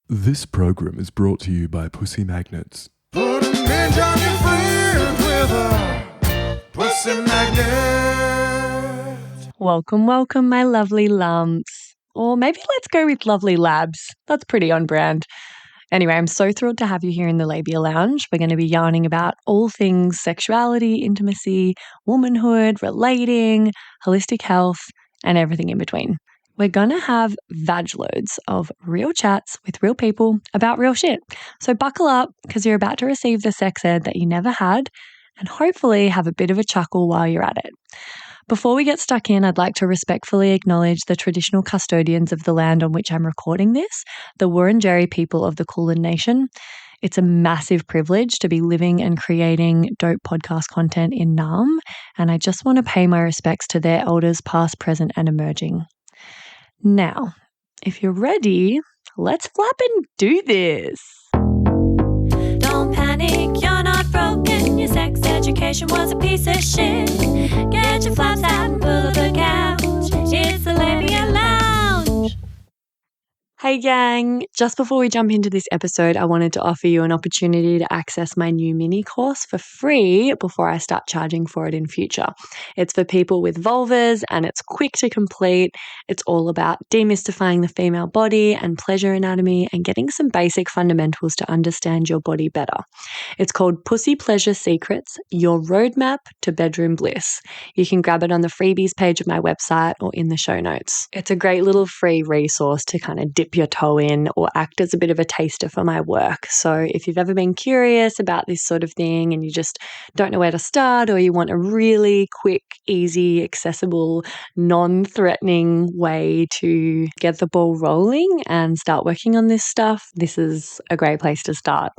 This program is brought to you by Pussy Magnets. Put a midge on your fridge with a pussy magnet. Welcome, welcome, my lovely lumps. Or maybe let's go with lovely labs. That's pretty on brand. Anyway, I'm so thrilled to have you here in the Labia Lounge. We're going to be yarning about all things sexuality, intimacy, womanhood, relating, holistic health, and everything in between. We're going to have vag loads of real chats with real people about real shit. So buckle up because you're about to receive the sex ed that you never had and hopefully have a bit of a chuckle while you're at it. Before we get stuck in, I'd like to respectfully acknowledge the traditional custodians of the land on which I'm recording this, the Wurundjeri people of the Kulin Nation. It's a massive privilege to be living and creating dope podcast content in Naarm, and I just want to pay my respects to their elders past, present, and emerging. Now, if you're ready, let's flap and do this. Don't panic, you're not broken. Your sex education was a piece of shit. Get your flaps out and pull up the couch. It's the Labia Lounge. Hey gang, just before we jump into this episode, I wanted to offer you an opportunity to access my new mini course for free before I start charging for it in future. It's for people with vulvas and it's quick to complete. It's all about demystifying the female body and pleasure anatomy and getting some basic fundamentals to understand your body better. It's called Pussy Pleasure Secrets, Your Roadmap to Bedroom Bliss. You can grab it on the freebies page of my website or in the show notes. It's a great little free resource to kind of dip your toe in or act as a bit of a taster for my work. So if you've ever been curious about this sort of thing and you just don't know where to start, or you want a really quick, easy, accessible, non-threatening way to get the ball rolling and start working on this stuff, this is a great place to start.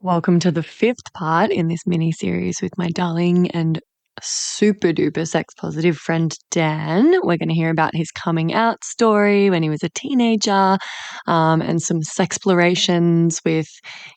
Welcome to the fifth part in this mini-series with my darling and super duper sex positive friend Dan. We're going to hear about his coming out story when he was a teenager, and some sexplorations with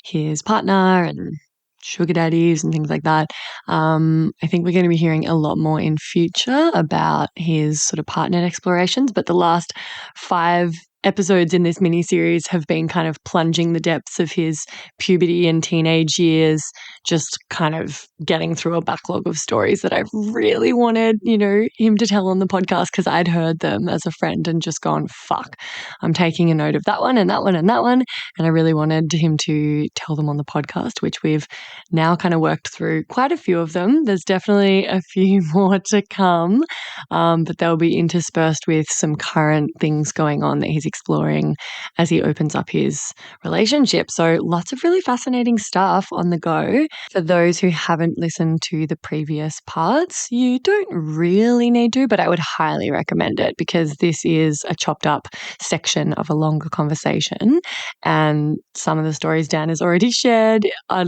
his partner and sugar daddies and things like that. I think we're going to be hearing a lot more in future about his sort of partnered explorations, but the last 5 episodes in this mini-series have been kind of plunging the depths of his puberty and teenage years, just kind of getting through a backlog of stories that I really wanted, him to tell on the podcast because I'd heard them as a friend and just gone, fuck, I'm taking a note of that one and that one and that one. And I really wanted him to tell them on the podcast, which we've now kind of worked through quite a few of them. There's definitely a few more to come, but they'll be interspersed with some current things going on that he's exploring as he opens up his relationship. So lots of really fascinating stuff on the go. For those who haven't listened to the previous parts, you don't really need to, but I would highly recommend it because this is a chopped up section of a longer conversation. And some of the stories Dan has already shared are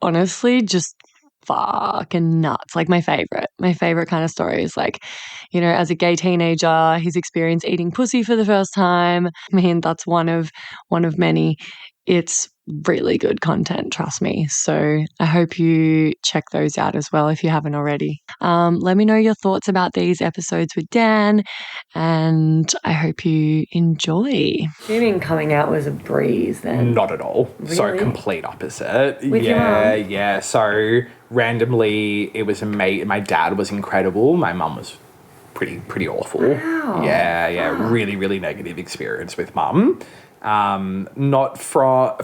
honestly just fucking nuts. Like my favorite kind of stories. As a gay teenager, his experience eating pussy for the first time. I mean, that's one of many. It's really good content, trust me. So I hope you check those out as well if you haven't already. Let me know your thoughts about these episodes with Dan, and I hope you enjoy. Assuming coming out was a breeze then? Not at all. Really? So complete opposite. With your mum? Yeah. So randomly, it was my dad was incredible. My mum was pretty awful. Wow. Yeah. Wow. Really, really negative experience with mum. Not from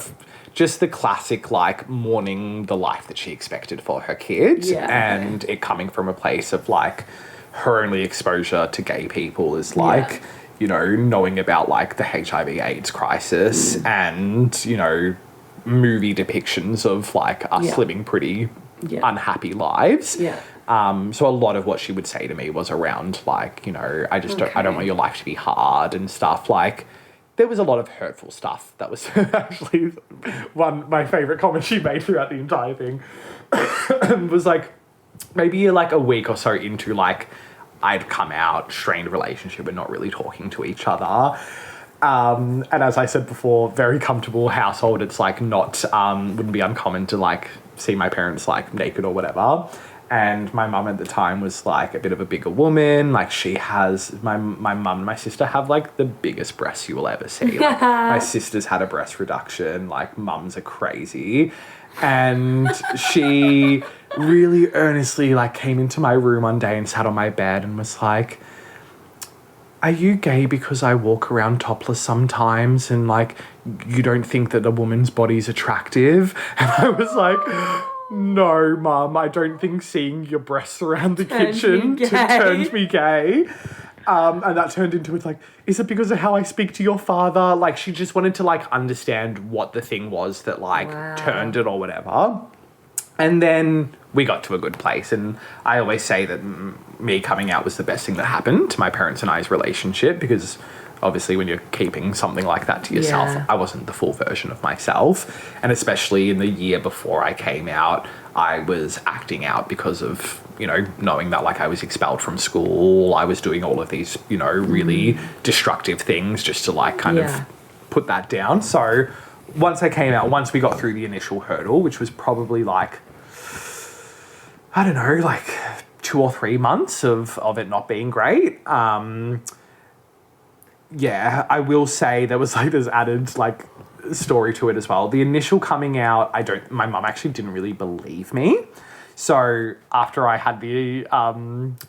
just the classic mourning the life that she expected for her kids, and it coming from a place of her only exposure to gay people is knowing about the HIV/AIDS crisis and movie depictions of us living pretty unhappy lives. So a lot of what she would say to me was around I don't want your life to be hard and stuff. There was a lot of hurtful stuff. That was actually my favourite comment she made throughout the entire thing. Was maybe a week or so into I'd come out, strained relationship and not really talking to each other. And as I said before, very comfortable household. It's not wouldn't be uncommon to see my parents naked or whatever. And my mum at the time was like a bit of a bigger woman. Like she has, my mum and my sister have like the biggest breasts you will ever see. Like, my sister's had a breast reduction. Like mums are crazy. And she really earnestly like came into my room one day and sat on my bed and was like, are you gay because I walk around topless sometimes and like you don't think that a woman's body's attractive? And I was like, no, Mum, I don't think seeing your breasts around the kitchen turned me gay. And that turned into, it's like, is it because of how I speak to your father? Like, she just wanted to, like, understand what the thing was that, like, turned it or whatever. And then we got to a good place. And I always say that me coming out was the best thing that happened to my parents and I's relationship, because obviously when you're keeping something like that to yourself, I wasn't the full version of myself. And especially in the year before I came out, I was acting out because of, you know, knowing that like I was expelled from school. I was doing all of these, you know, really destructive things just to like kind of put that down. So once I came out, once we got through the initial hurdle, which was probably like, I don't know, like 2 or 3 months of it not being great. Yeah, I will say there was like this added like story to it as well. The initial coming out, my mum actually didn't really believe me. So after I had the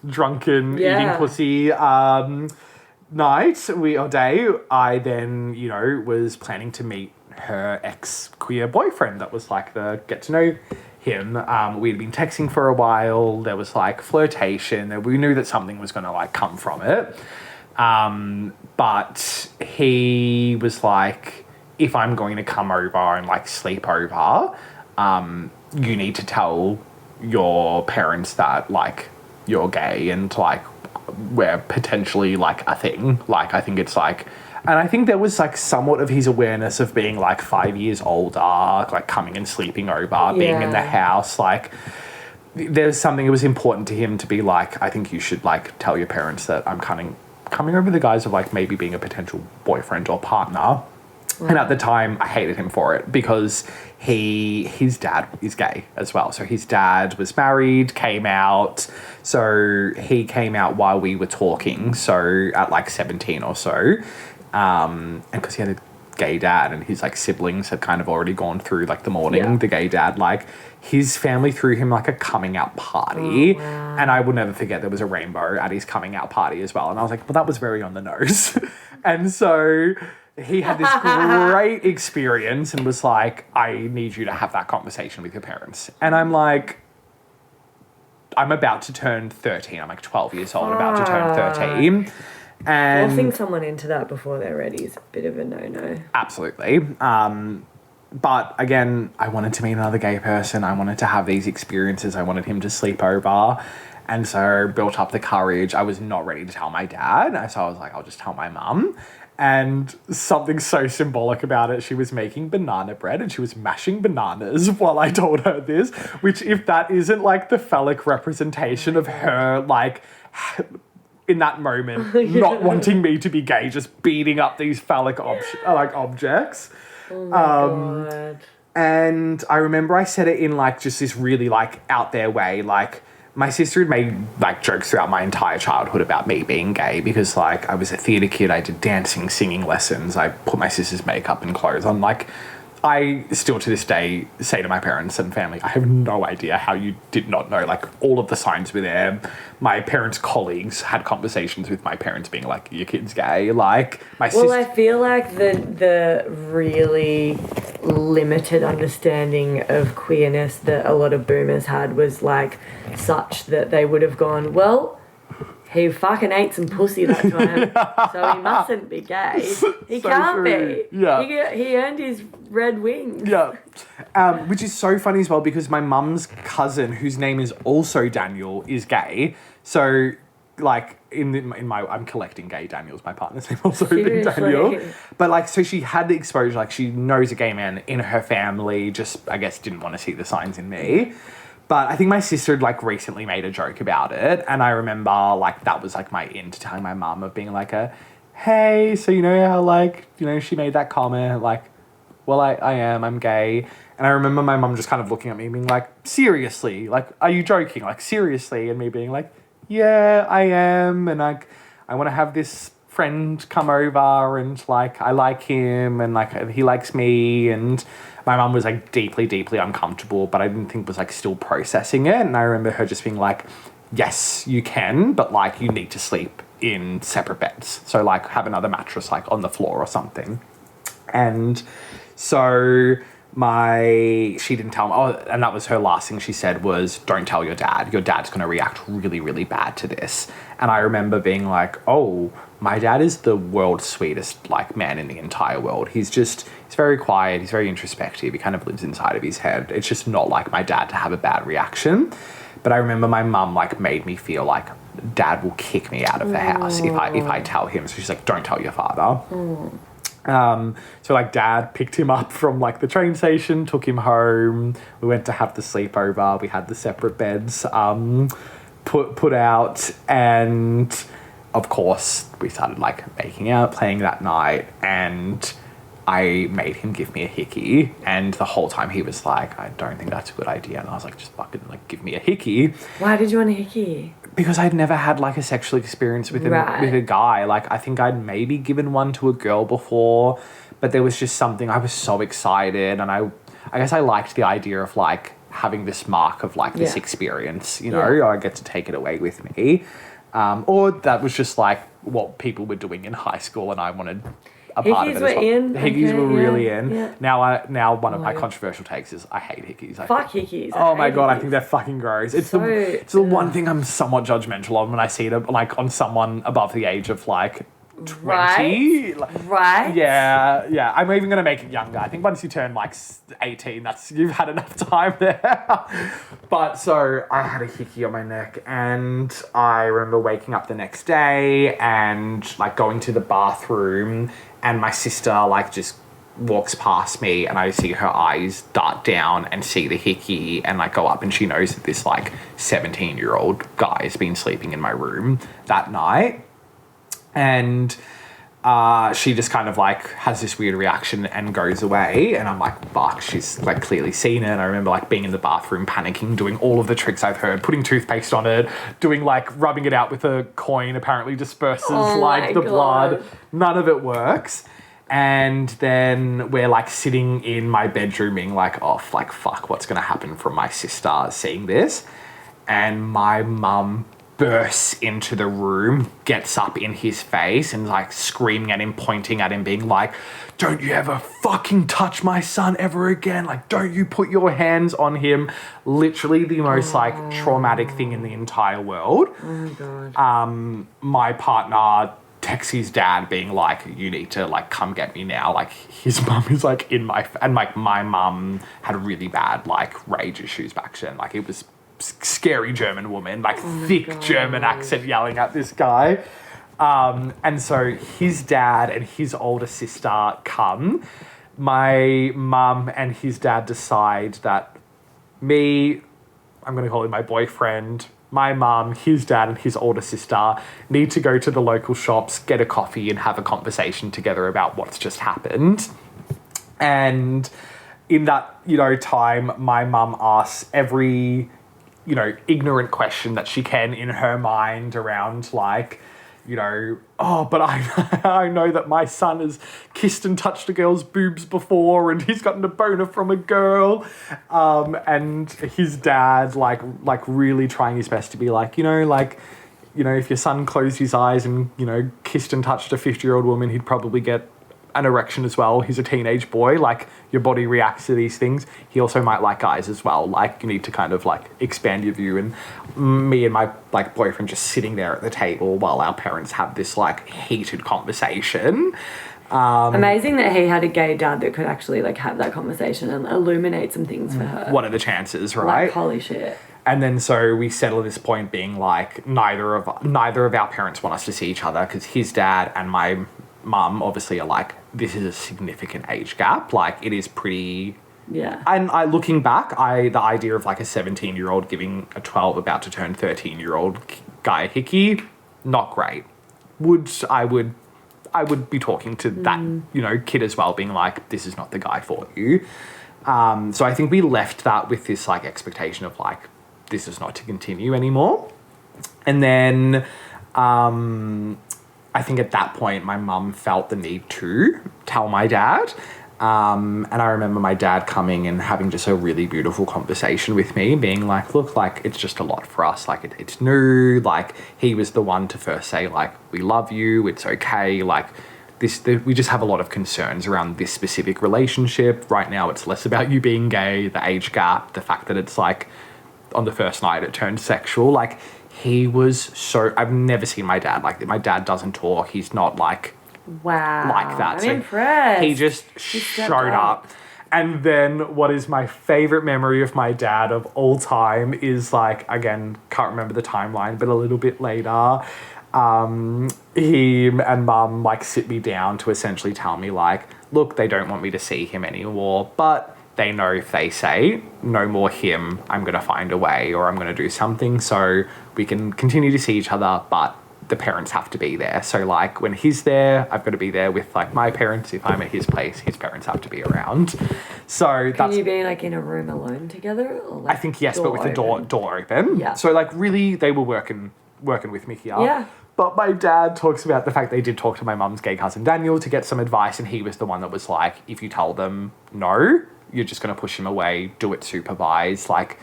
drunken eating pussy night or day, I then, you know, was planning to meet her ex-queer boyfriend. That was like the get to know him. We had been texting for a while. There was like flirtation. We knew that something was going to like come from it. But he was like, if I'm going to come over and like sleep over, you need to tell your parents that like you're gay and like we're potentially like a thing. Like I think it's like, and I think there was like somewhat of his awareness of being like 5 years older, like coming and sleeping over, being in the house, like there's something, it was important to him to be like, I think you should like tell your parents that I'm coming over the guise of like maybe being a potential boyfriend or partner. And at the time I hated him for it because his dad is gay as well. So his dad was married, came out. So he came out while we were talking. So at like 17 or so. And because he had a gay dad and his like siblings had kind of already gone through like the mourning, the gay dad, like his family threw him like a coming out party. And I will never forget there was a rainbow at his coming out party as well. And I was like, well, that was very on the nose. And so he had this great experience and was like, I need you to have that conversation with your parents. And I'm like, I'm about to turn 13. I'm like 12 years old, about to turn 13. And forcing someone into that before they're ready is a bit of a no-no. Absolutely. But again, I wanted to meet another gay person. I wanted to have these experiences. I wanted him to sleep over. And so built up the courage. I was not ready to tell my dad. So I was like, I'll just tell my mum. And something so symbolic about it, she was making banana bread and she was mashing bananas while I told her this, which if that isn't like the phallic representation of her, like in that moment, not wanting me to be gay, just beating up these phallic objects. Oh my God. And I remember I said it in like just this really like out there way, like my sister had made like jokes throughout my entire childhood about me being gay because like I was a theatre kid, I did dancing, singing lessons, I put my sister's makeup and clothes on. Like I still to this day say to my parents and family, I have no idea how you did not know. Like all of the signs were there. My parents' colleagues had conversations with my parents being like, your kid's gay. Like my sister. Well, I feel like the really limited understanding of queerness that a lot of boomers had was like such that they would have gone, well, he fucking ate some pussy that time, so he mustn't be gay. He so can't true. Be. Yeah. He earned his red wings. Yeah. Which is so funny as well because my mum's cousin, whose name is also Daniel, is gay. So, like, in my I'm collecting gay Daniels. My partner's name also been Daniel. But, like, so she had the exposure. Like, she knows a gay man in her family, just, I guess, didn't want to see the signs in me. But I think my sister had, like, recently made a joke about it. And I remember, like, that was, like, my in to telling my mum of being like hey, so you know how, like, you know, she made that comment, like, well, I am, I'm gay. And I remember my mum just kind of looking at me and being like, seriously? Like, are you joking? Like, seriously? And me being like, yeah, I am. And I want to have this friend come over and like, I like him and like, he likes me. And my mum was like deeply, deeply uncomfortable, but I didn't think was like still processing it. And I remember her just being like, yes, you can, but like you need to sleep in separate beds. So like have another mattress like on the floor or something. And so she didn't tell me, and that was her last thing she said was, don't tell your dad. Your dad's going to react really, really bad to this. And I remember being like, oh, my dad is the world's sweetest like man in the entire world. He's very quiet. He's very introspective. He kind of lives inside of his head. It's just not like my dad to have a bad reaction. But I remember my mum like made me feel like dad will kick me out of the house if I tell him. So she's like, don't tell your father. So like dad picked him up from like the train station, took him home. We went to have the sleepover. We had the separate beds put out, and of course we started like making out, playing that night, and I made him give me a hickey, and the whole time he was like, I don't think that's a good idea. And I was like, just fucking like give me a hickey. Why did you want a hickey? Because I'd never had like a sexual experience with a guy. Like I think I'd maybe given one to a girl before, but there was just something, I was so excited, and I guess I liked the idea of like having this mark of like this experience, you know, I get to take it away with me. Or that was just like what people were doing in high school, and I wanted a part of it as well. Hickeys were really in. Yeah. Now one of my controversial takes is I hate hickeys. Fuck hickeys. Oh my God, I think they're fucking gross. It's the one thing I'm somewhat judgmental on when I see them like on someone above the age of like 20. Right. Yeah. I'm even gonna make it younger. I think once you turn like 18, you've had enough time there. But so I had a hickey on my neck, and I remember waking up the next day and like going to the bathroom, and my sister like just walks past me, and I see her eyes dart down and see the hickey and like go up, and she knows that this like 17-year-old guy has been sleeping in my room that night. And she just kind of like has this weird reaction and goes away, and I'm like, fuck, she's like clearly seen it. And I remember like being in the bathroom panicking, doing all of the tricks I've heard, putting toothpaste on it, doing like rubbing it out with a coin apparently disperses like the blood. None of it works. And then we're like sitting in my bedroom being like, oh, like fuck, what's gonna happen from my sister seeing this? And my mum bursts into the room, gets up in his face and like screaming at him, pointing at him, being like, don't you ever fucking touch my son ever again. Like, don't you put your hands on him. Literally the most like traumatic thing in the entire world. Oh my God. My partner texts his dad being like, you need to like come get me now. Like his mum is like in and like my mum had really bad like rage issues back then. Like it was scary German woman, like thick German accent yelling at this guy. And so his dad and his older sister come. My mum and his dad decide that I'm going to call him my boyfriend, my mum, his dad and his older sister need to go to the local shops, get a coffee and have a conversation together about what's just happened. And in that, time, my mum asks every ignorant question that she can in her mind around like, but I know that my son has kissed and touched a girl's boobs before, and he's gotten a boner from a girl. And his dad like really trying his best to be like, if your son closed his eyes and, kissed and touched a 50-year-old woman, he'd probably get an erection as well. He's a teenage boy. Like, your body reacts to these things. He also might like guys as well. Like, you need to kind of like expand your view. And me and my like boyfriend just sitting there at the table while our parents have this like heated conversation. Amazing that he had a gay dad that could actually like have that conversation and illuminate some things for her. What are the chances, right? Like, holy shit. And then so we settle at this point being like, neither of our parents want us to see each other, because his dad and my mum obviously are like, this is a significant age gap. Like, it is pretty... Yeah. And looking back, the idea of like a 17-year-old giving a 12 about to turn 13-year-old guy a hickey, not great. I would be talking to that, kid as well, being like, this is not the guy for you. So I think we left that with this like expectation of like, this is not to continue anymore. And then I think at that point, my mum felt the need to tell my dad. And I remember my dad coming and having just a really beautiful conversation with me, being like, look, like, it's just a lot for us. Like, it's new. Like, he was the one to first say, like, we love you. It's okay. Like, we just have a lot of concerns around this specific relationship. Right now, it's less about you being gay, the age gap, the fact that it's like, on the first night, it turned sexual. Like, he was so... I've never seen my dad like that. My dad doesn't talk. He's not like... Wow. Like that. I'm impressed. He just showed up. And then what is my favorite memory of my dad of all time is like, again, can't remember the timeline, but a little bit later, he and mum like sit me down to essentially tell me like, look, they don't want me to see him anymore, but they know if they say no more him, I'm going to find a way or I'm going to do something so we can continue to see each other, but the parents have to be there. So like when he's there, I've got to be there with like my parents. If I'm at his place, his parents have to be around. So Can you be like in a room alone together? Or like I think yes, but with the door open. Yeah. So like really they were working with me here. Yeah. But my dad talks about the fact they did talk to my mum's gay cousin Daniel to get some advice, and he was the one that was like, if you tell them no, you're just going to push him away, do it supervised. Like,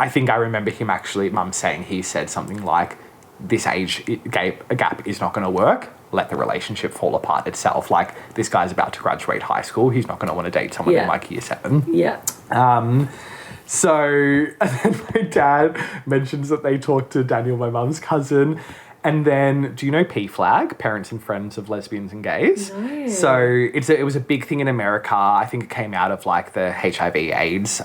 I think I remember him actually, mum saying he said something like, this age gap is not going to work. Let the relationship fall apart itself. Like, this guy's about to graduate high school. He's not going to want to date someone in like year 7. Yeah. So, and then my dad mentions that they talked to Daniel, my mum's cousin. And then, do you know PFLAG, Parents and Friends of Lesbians and Gays? No. So it was a big thing in America. I think it came out of like the HIV/AIDS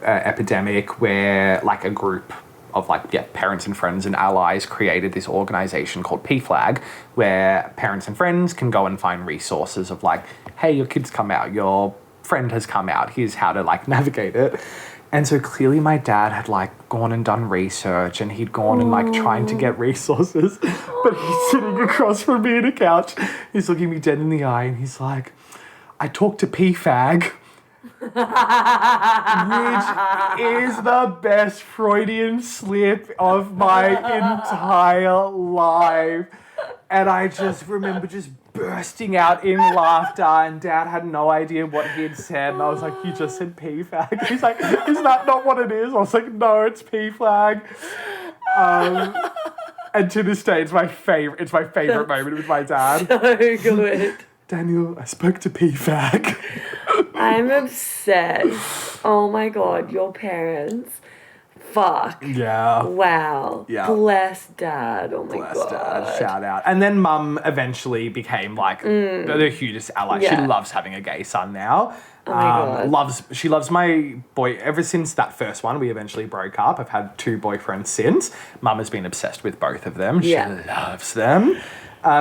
epidemic, where like a group of parents and friends and allies created this organization called PFLAG, where parents and friends can go and find resources of like, hey, your kid's come out, your friend has come out, here's how to like navigate it. And so clearly my dad had like gone and done research, and he'd gone and like trying to get resources, but he's sitting across from me on a couch. He's looking me dead in the eye and he's like, I talked to PFAG, which is the best Freudian slip of my entire life. And I just remember just bursting out in laughter, and Dad had no idea what he had said. And I was like, you just said PFAG. He's like, is that not what it is? I was like, no, it's PFLAG. And to this day, it's my favorite moment with my dad. So good. Daniel, I spoke to PFAG. I'm obsessed. Oh my God, your parents. Fuck. Yeah. Wow. Yeah. Bless Dad. Oh my Bless God. Dad. Shout out. And then Mum eventually became like the hugest ally. Yeah. She loves having a gay son now. Oh my God. She loves my boy. Ever since that first one, we eventually broke up. I've had 2 boyfriends since. Mum has been obsessed with both of them. She loves them.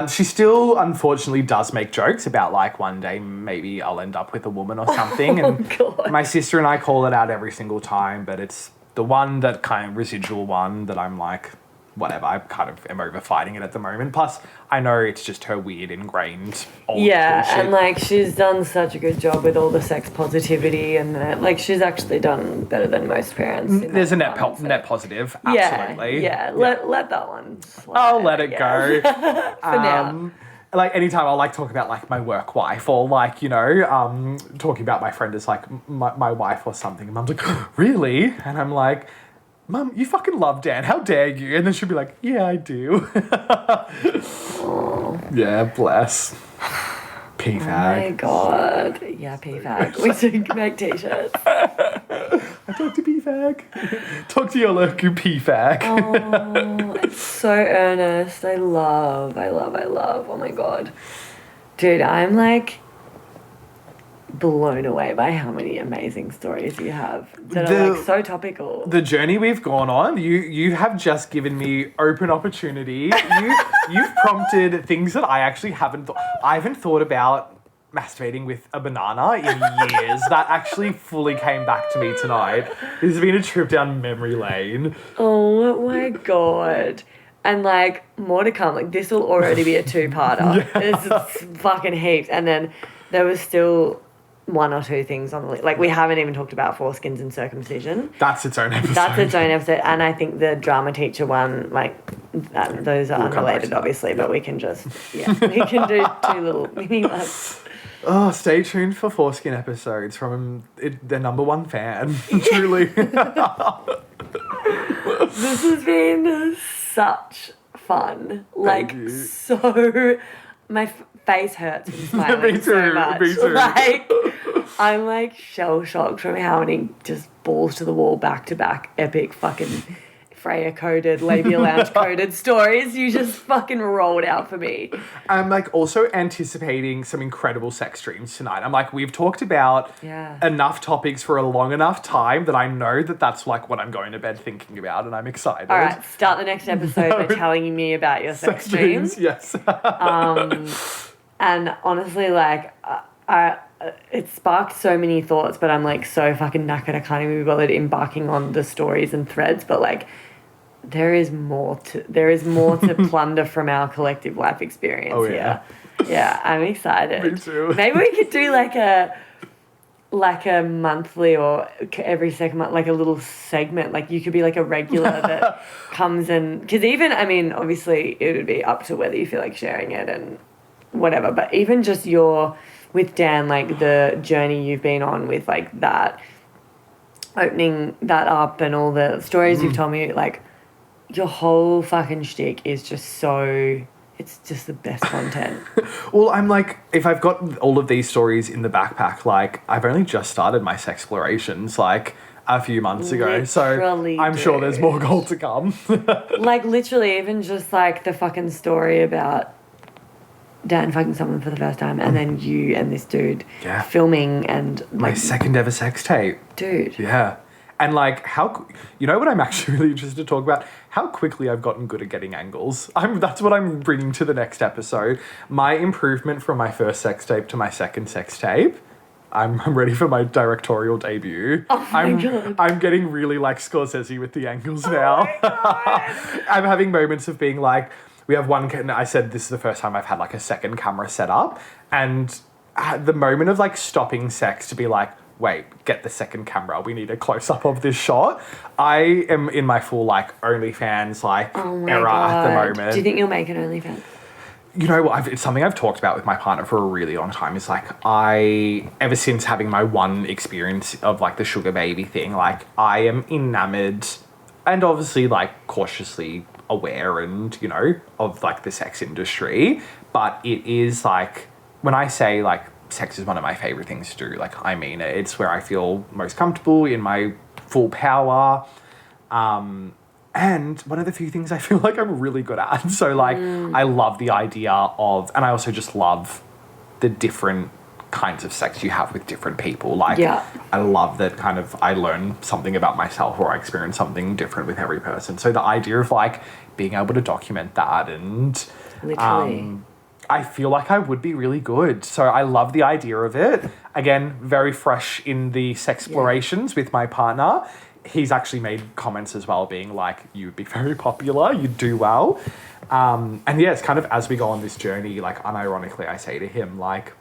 She still, unfortunately, does make jokes about, like, one day maybe I'll end up with a woman or something. And God. my sister and I call it out every single time, but it's the one, that kind of residual one that I'm like, whatever, I kind of am over fighting it at the moment. Plus, I know it's just her weird, ingrained old bullshit. And, like, she's done such a good job with all the sex positivity, and, like, she's actually done better than most parents. There's a net positive, absolutely. Yeah. Let that one slide, I'll let it go. For now. Like, anytime I'll, like, talk about, like, my work wife, or, like, you know, talking about my friend as, like, my wife or something. And Mum's like, really? And I'm like, Mum, you fucking love Dan. How dare you? And then she'll be like, yeah, I do. Yeah, bless. PFAG. Oh my God. Yeah, PFAG. We should make t-shirts. I talk to PFAG. Talk to your local PFAG. Oh, it's so earnest. I love. Oh my God. Dude, I'm like blown away by how many amazing stories you have that are like so topical. The journey we've gone on, you have just given me open opportunity. You've prompted things that I actually haven't thought. I haven't thought about masturbating with a banana in years. That actually fully came back to me tonight. This has been a trip down memory lane. Oh my God. And like more to come. Like this will already be a 2-parter. It's fucking heaps. And then there was still 1 or 2 things on the list. Like we haven't even talked about foreskins and circumcision. That's its own episode. That's its own episode. And I think the drama teacher one, like those are unrelated, obviously. But we can just we can do 2 little mini ones. Oh, stay tuned for foreskin episodes from their number 1 fan. Truly. This has been such fun. Like, you. so... My face hurts from smiling so much. Me too. Like, I'm, like, shell-shocked from how many just balls to the wall, back-to-back, epic fucking Freya-coded, labia lounge-coded stories you just fucking rolled out for me. I'm, like, also anticipating some incredible sex dreams tonight. I'm like, we've talked about enough topics for a long enough time that I know that that's, like, what I'm going to bed thinking about, and I'm excited. All right, start the next episode by telling me about your sex dreams. Yes. And honestly, like, it sparked so many thoughts, but I'm, like, so fucking knackered I can't even be bothered embarking on the stories and threads, but, like, there is more to plunder from our collective life experience here. Yeah, I'm excited. Me too. Maybe we could do like a monthly or every second month, like a little segment. Like you could be like a regular that comes in. Because even, I mean, obviously it would be up to whether you feel like sharing it and whatever. But even just with Dan, like the journey you've been on with like that, opening that up and all the stories you've told me, like, your whole fucking shtick is just so... It's just the best content. Well, I'm like, if I've got all of these stories in the backpack, like, I've only just started my sexplorations, like, a few months ago. So I'm sure there's more gold to come. Like, literally, even just, like, the fucking story about Dan fucking someone for the first time and then you and this dude filming and... Like, my second ever sex tape. Dude. Yeah. And, like, you know what I'm actually really interested to talk about? How quickly I've gotten good at getting angles. That's what I'm bringing to the next episode. My improvement from my first sex tape to my second sex tape. I'm ready for my directorial debut. Oh my God. I'm getting really, like, Scorsese with the angles now. Oh my God. I'm having moments of being like, we have one, I said this is the first time I've had, like, a second camera set up. And the moment of, like, stopping sex to be like, wait, get the second camera. We need a close-up of this shot. I am in my full, like, OnlyFans, like, era at the moment. Do you think you'll make an OnlyFans? You know, it's something I've talked about with my partner for a really long time. Is like, ever since having my one experience of, like, the sugar baby thing, like, I am enamored and obviously, like, cautiously aware and, you know, of, like, the sex industry. But it is, like, when I say, like, sex is one of my favorite things to do. Like, I mean it. It's where I feel most comfortable in my full power. And one of the few things I feel like I'm really good at. So, like, I love the idea of... And I also just love the different kinds of sex you have with different people. Like, I love that kind of... I learn something about myself or I experience something different with every person. So the idea of, like, being able to document that and... Literally. I feel like I would be really good. So I love the idea of it. Again, very fresh in the sexplorations with my partner. He's actually made comments as well being like, you would be very popular, you'd do well. And yeah, it's kind of as we go on this journey, like unironically I say to him, like,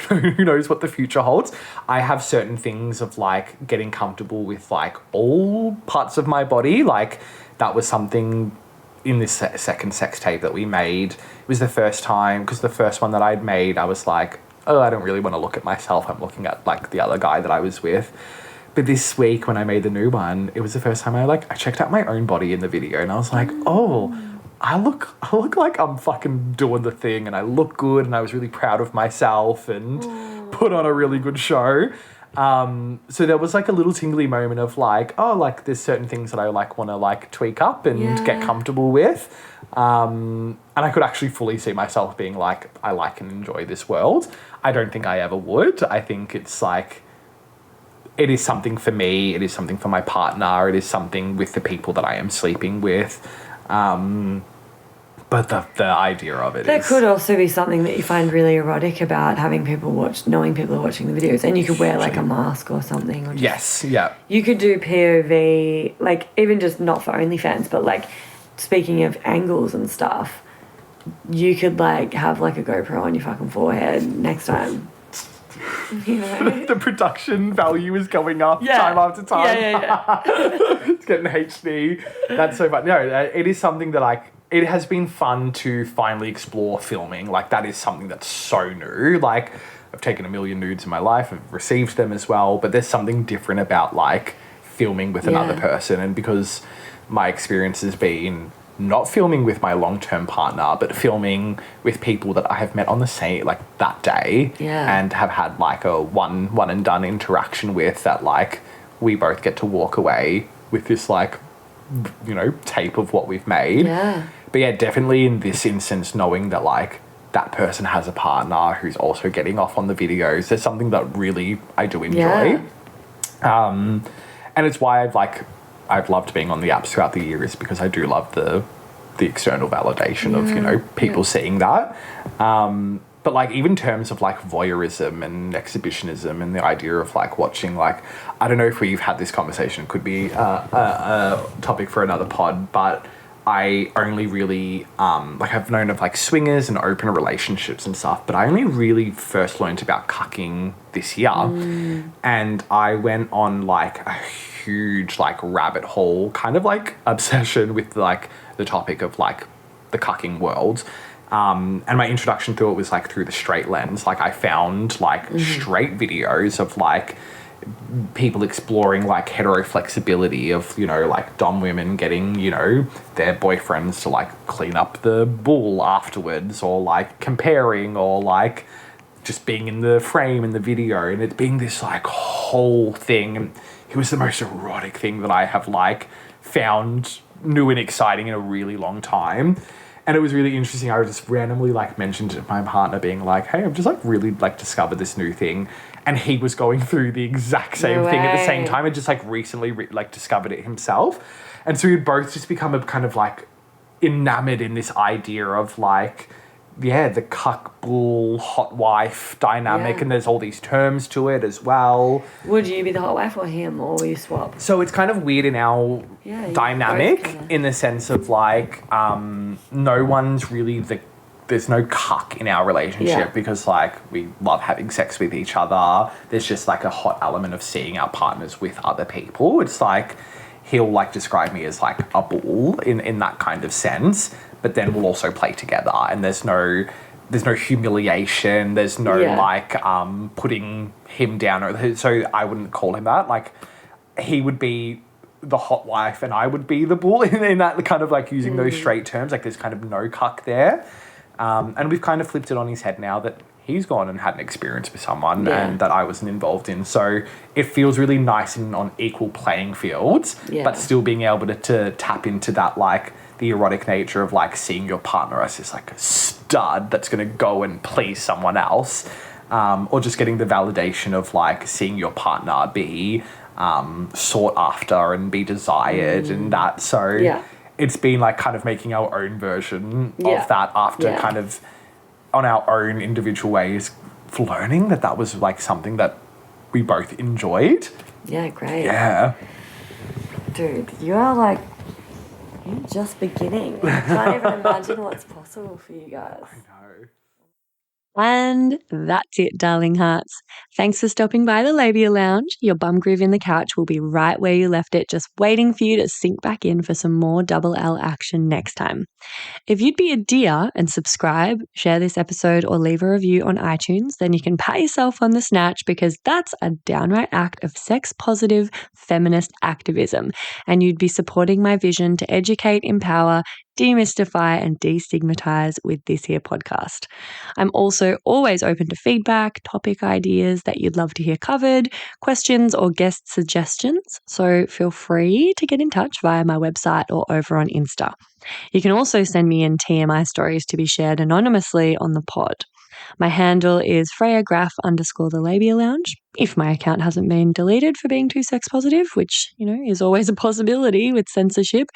who knows what the future holds. I have certain things of like getting comfortable with like all parts of my body. Like that was something... in this second sex tape that we made, it was the first time, because the first one that I'd made, I was like, oh, I don't really want to look at myself. I'm looking at, like, the other guy that I was with. But this week, when I made the new one, it was the first time I checked out my own body in the video, and I was like, oh, I look like I'm fucking doing the thing, and I look good, and I was really proud of myself, and put on a really good show. So there was like a little tingly moment of like, oh, like there's certain things that I like want to like tweak up and get comfortable with. And I could actually fully see myself being like, I like and enjoy this world. I don't think I ever would. I think it's like, it is something for me. It is something for my partner. It is something with the people that I am sleeping with. But the idea of it There could also be something that you find really erotic about having people knowing people are watching the videos, and you could wear like a mask or something. Or just, yes, yeah. You could do POV, like even just not for OnlyFans, but like speaking of angles and stuff, you could like have like a GoPro on your fucking forehead next time. You know? The production value is going up time after time. Yeah. It's getting HD. That's so fun. No, it is something that it has been fun to finally explore filming. Like, that is something that's so new. Like, I've taken a million nudes in my life. I've received them as well. But there's something different about, like, filming with another person. And because my experience has been not filming with my long-term partner, but filming with people that I have met on the same, like, that day. Yeah. And have had, like, a one and done interaction with that, like, we both get to walk away with this, like, you know, tape of what we've made. Yeah. But yeah, definitely in this instance, knowing that, like, that person has a partner who's also getting off on the videos, there's something that really I do enjoy. And it's why I've loved being on the apps throughout the years, because I do love the external validation of, you know, people seeing that. But, like, even in terms of, like, voyeurism and exhibitionism and the idea of, like, watching, like, I don't know if we've had this conversation, it could be a topic for another pod, but I only really, like, I've known of, like, swingers and open relationships and stuff, but I only really first learned about cucking this year. And I went on, like, a huge, like, rabbit hole kind of, like, obsession with, like, the topic of, like, the cucking world. And my introduction to it was, like, through the straight lens. Like, I found, like, straight videos of, like, people exploring, like, hetero-flexibility of, you know, like, dom women getting, you know, their boyfriends to, like, clean up the bull afterwards, or, like, comparing, or, like, just being in the frame in the video, and it being this, like, whole thing. And it was the most erotic thing that I have, like, found new and exciting in a really long time. And it was really interesting. I just randomly, like, mentioned to my partner, being like, hey, I've just, like, really, like, discovered this new thing. And he was going through the exact same thing at the same time, and just, like, recently, like, discovered it himself. And so we'd both just become a kind of, like, enamored in this idea of, like, yeah, the cuck bull hot wife dynamic, and there's all these terms to it as well. Would you be the hot wife or him, or will you swap? So it's kind of weird in our dynamic, in the sense of, like, no one's really there's no cuck in our relationship, because, like, we love having sex with each other. There's just, like, a hot element of seeing our partners with other people. It's like, he'll, like, describe me as, like, a bull in that kind of sense, but then we'll also play together, and there's no humiliation, there's no like putting him down, so I wouldn't call him that. Like, he would be the hot wife and I would be the bull in that kind of, like, using those straight terms. Like, there's kind of no cuck there, and we've kind of flipped it on his head now that he's gone and had an experience with someone and that I wasn't involved in. So it feels really nice and on equal playing fields, but still being able to tap into that, like, the erotic nature of, like, seeing your partner as this, like, a stud that's going to go and please someone else, or just getting the validation of, like, seeing your partner be sought after and be desired and that. So it's been, like, kind of making our own version of that after kind of on our own individual ways, learning that was, like, something that we both enjoyed. Yeah, great. Yeah. Dude, you are, like, you're just beginning. I can't even imagine what's possible for you guys. I know. And that's it, darling hearts. Thanks for stopping by the Labia Lounge. Your bum groove in the couch will be right where you left it, just waiting for you to sink back in for some more double L action next time. If you'd be a dear and subscribe, share this episode, or leave a review on iTunes, then you can pat yourself on the snatch, because that's a downright act of sex-positive feminist activism, and you'd be supporting my vision to educate, empower, demystify, and destigmatize with this here podcast. I'm also always open to feedback, topic ideas that you'd love to hear covered, questions or guest suggestions, so feel free to get in touch via my website or over on Insta. You can also send me in TMI stories to be shared anonymously on the pod. My handle is FreyaGraff_the Labia Lounge. If my account hasn't been deleted for being too sex positive, which, is always a possibility with censorship.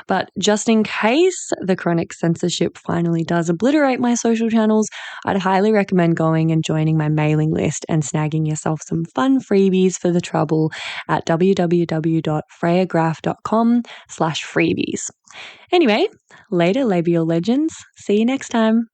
But just in case the chronic censorship finally does obliterate my social channels, I'd highly recommend going and joining my mailing list and snagging yourself some fun freebies for the trouble at www.freyagraff.com/freebies. Anyway, later labial legends. See you next time.